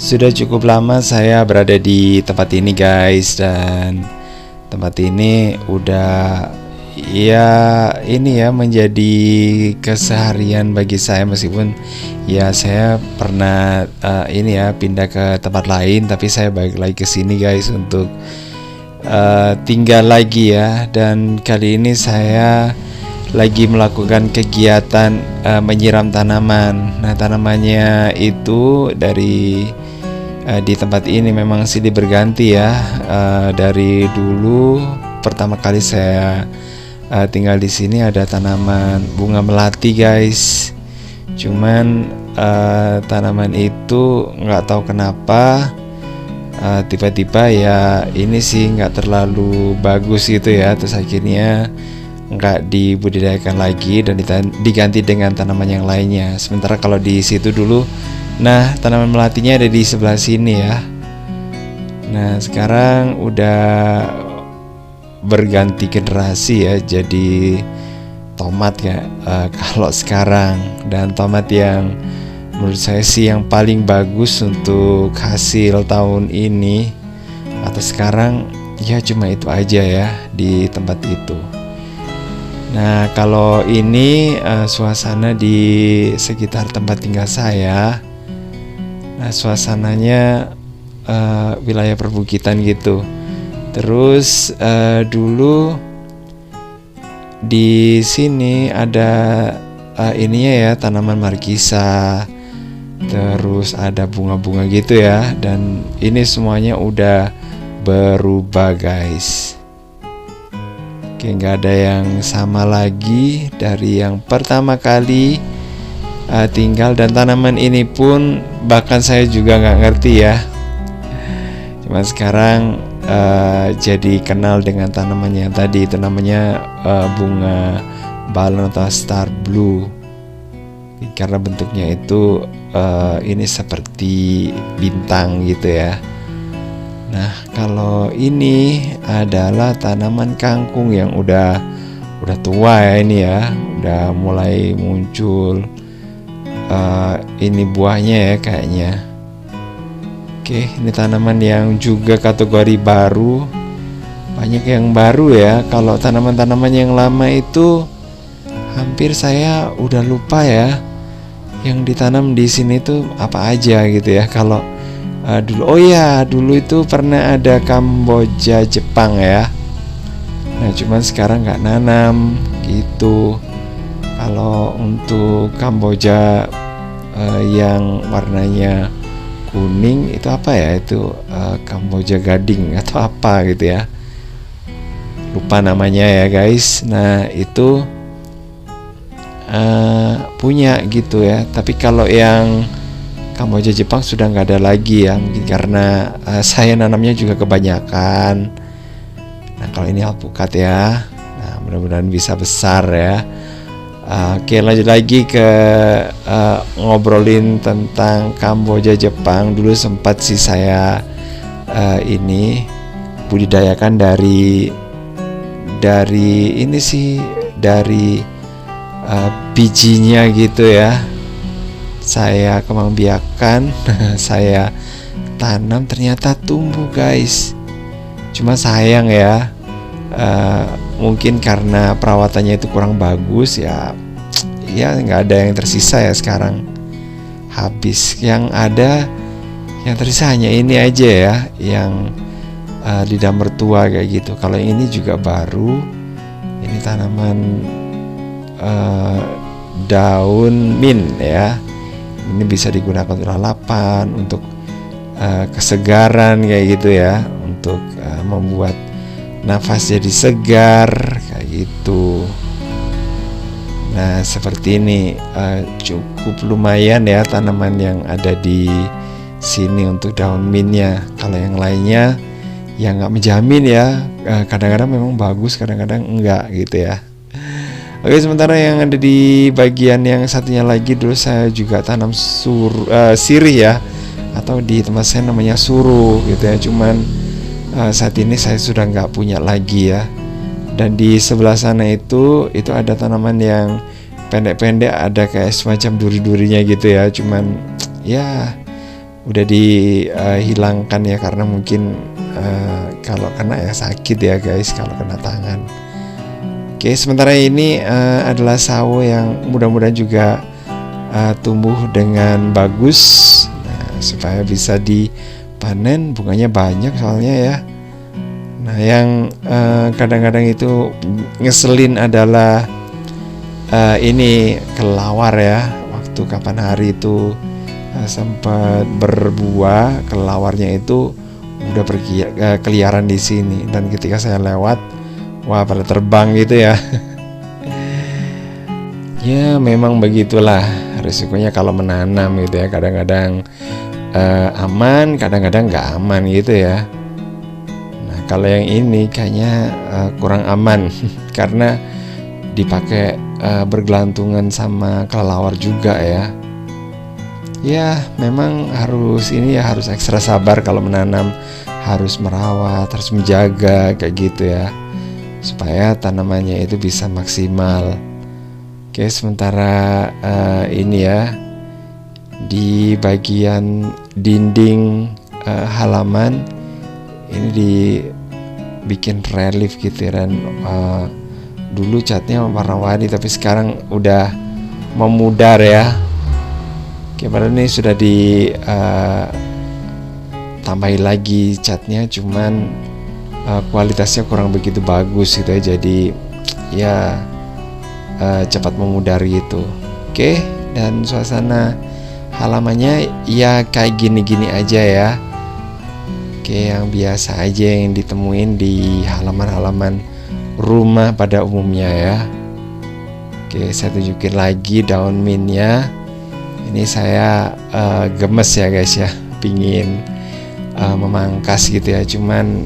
Sudah cukup lama saya berada di tempat ini guys, dan tempat ini udah menjadi keseharian bagi saya, meskipun saya pernah pindah ke tempat lain, tapi saya balik lagi ke sini guys untuk tinggal lagi ya. Dan kali ini saya lagi melakukan kegiatan menyiram tanaman. Nah, tanamannya itu di tempat ini memang silih berganti ya. Dari dulu pertama kali saya tinggal di sini ada tanaman bunga melati guys. Cuman tanaman itu nggak tahu kenapa tiba-tiba ini sih nggak terlalu bagus gitu ya. Terus akhirnya nggak dibudidayakan lagi dan diganti dengan tanaman yang lainnya. Sementara kalau di situ dulu, nah tanaman melatinya ada di sebelah sini ya. Nah sekarang udah berganti generasi ya, jadi tomat ya kalau sekarang. Dan tomat yang menurut saya sih yang paling bagus untuk hasil tahun ini atau sekarang ya cuma itu aja ya di tempat itu. Nah kalau ini suasana di sekitar tempat tinggal saya. Nah suasananya wilayah perbukitan gitu. Terus dulu di sini ada ininya ya, tanaman markisa. Terus ada bunga-bunga gitu ya. Dan ini semuanya udah berubah guys. Oke, nggak ada yang sama lagi dari yang pertama kali tinggal. Dan tanaman ini pun bahkan saya juga nggak ngerti ya. Cuma sekarang jadi kenal dengan tanamannya tadi. Itu namanya bunga balon atau star blue, karena bentuknya itu ini seperti bintang gitu ya. Nah kalau ini adalah tanaman kangkung yang udah tua ya, ini ya udah mulai muncul ini buahnya ya kayaknya. Oke, ini tanaman yang juga kategori baru. Banyak yang baru ya. Kalau tanaman-tanaman yang lama itu hampir saya udah lupa ya yang ditanam di sini tuh apa aja gitu ya. Kalau dulu itu pernah ada Kamboja Jepang ya. Nah cuman sekarang nggak nanam gitu. Kalau untuk Kamboja yang warnanya kuning itu apa ya, itu Kamboja gading atau apa gitu ya, lupa namanya ya guys. Nah itu punya gitu ya. Tapi kalau yang Kamboja Jepang sudah nggak ada lagi ya, mungkin karena saya nanamnya juga kebanyakan. Nah kalau ini alpukat ya, nah mudah-mudahan bisa besar ya. Oke, lanjut lagi ke ngobrolin tentang Kamboja Jepang. Dulu sempat sih saya ini budidayakan dari ini sih, dari bijinya gitu ya. Saya kembangbiakan, saya tanam, ternyata tumbuh guys. Cuma sayang ya, mungkin karena perawatannya itu kurang bagus ya nggak ada yang tersisa ya sekarang, habis. Yang ada yang tersisa hanya ini aja ya, yang lidah mertua kayak gitu. Kalau yang ini juga baru, ini tanaman daun mint ya. Ini bisa digunakan untuk lalapan, untuk kesegaran kayak gitu ya, untuk membuat nafas jadi segar kayak gitu. Nah seperti ini cukup lumayan ya tanaman yang ada di sini untuk daun mintnya. Kalau yang lainnya ya nggak menjamin ya, kadang-kadang memang bagus, kadang-kadang enggak gitu ya. Oke, sementara yang ada di bagian yang satunya lagi, dulu saya juga tanam sirih ya, atau di tempat saya namanya suruh gitu ya. Cuman saat ini saya sudah nggak punya lagi ya. Dan di sebelah sana itu ada tanaman yang pendek-pendek, ada kayak semacam duri-durinya gitu ya. Cuman ya udah dihilangkan ya, karena mungkin kalau kena ya sakit ya guys kalau kena tangan. Oke, sementara ini adalah sawo yang mudah-mudahan juga tumbuh dengan bagus, nah, supaya bisa dipanen, bunganya banyak soalnya ya. Nah, yang kadang-kadang itu ngeselin adalah ini kelelawar ya. Waktu kapan hari itu sempat berbuah, kelelawarnya itu udah keliaran di sini, dan ketika saya lewat, wah pada terbang gitu ya. Ya memang begitulah risikonya kalau menanam gitu ya, kadang-kadang aman, kadang-kadang nggak aman gitu ya. Nah kalau yang ini kayaknya kurang aman karena dipakai bergelantungan sama kelelawar juga ya. Ya memang harus ekstra sabar kalau menanam, harus merawat, harus menjaga kayak gitu ya, supaya tanamannya itu bisa maksimal. Oke, sementara ini ya di bagian dinding halaman ini dibikin relief gitu ya, dan dulu catnya warna-warni tapi sekarang udah memudar ya. Oke, padahal ini sudah ditambahin lagi catnya, cuman kualitasnya kurang begitu bagus gitu ya, jadi ya cepat memudar gitu. Oke, dan suasana halamannya ya kayak gini-gini aja ya. Oke, yang biasa aja yang ditemuin di halaman-halaman rumah pada umumnya ya. Oke, saya tunjukin lagi daun mintnya. Ini saya gemes ya guys ya, pingin memangkas gitu ya, cuman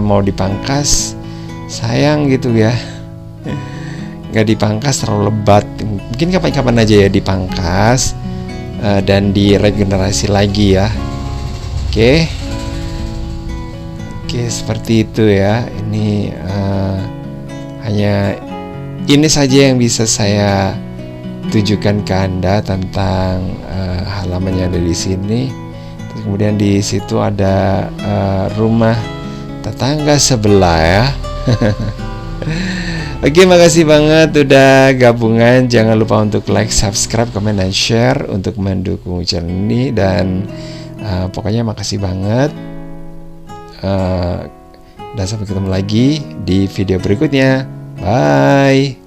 mau dipangkas sayang gitu ya, nggak dipangkas terlalu lebat. Mungkin kapan-kapan aja ya dipangkas dan diregenerasi lagi ya. Oke, seperti itu ya. Ini hanya ini saja yang bisa saya tunjukkan ke Anda tentang halaman yang ada di sini. Terus kemudian di situ ada rumah tetangga sebelah ya. Oke, makasih banget udah gabungan. Jangan lupa untuk like, subscribe, komen, dan share untuk mendukung channel ini. Dan pokoknya makasih banget. Dan sampai ketemu lagi di video berikutnya. Bye.